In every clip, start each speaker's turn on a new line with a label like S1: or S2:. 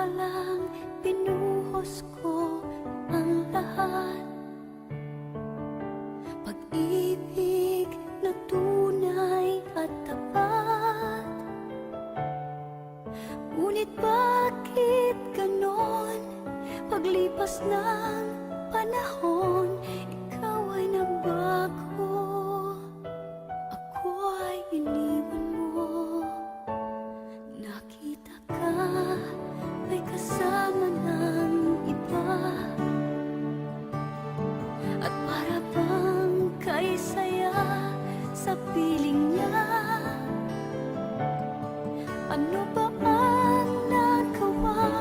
S1: pa lang binuhos ko ang lahat. Pag-ibig na tunay at tapat. Ngunit bakit ganon? Paglipas ng panahon, ikaw ay nagbago. Ako ay iniwan mo. Nakita ka, may kasama ng iba. At para bang kay saya sa piling niya. Ano ba ang nagawa?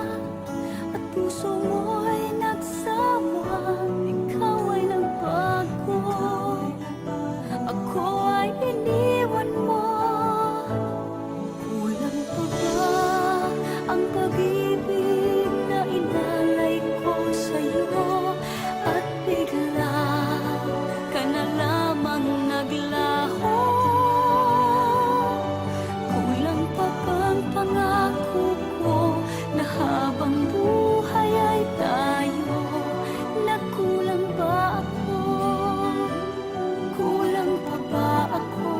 S1: At puso mo'y nagsawa. Ikaw ay nagbago. Ako ay iniwan mo. Kulang pa ba ang pag-ibig na inalay ko sa'yo? At bigla ka na lamang naglaho. Kulang pa bang pangako ko na habang buhay ay tayo? Nagkulang ba ako? Kulang pa ba ako?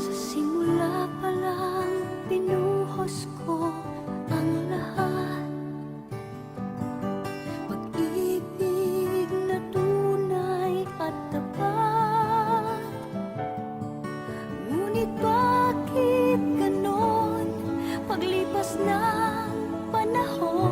S1: Sa simula pa lang binuhos ko ang lahat. Pag-ibig na tunay at tapat. Ngunit bakit ganon? Paglipas ng panahon,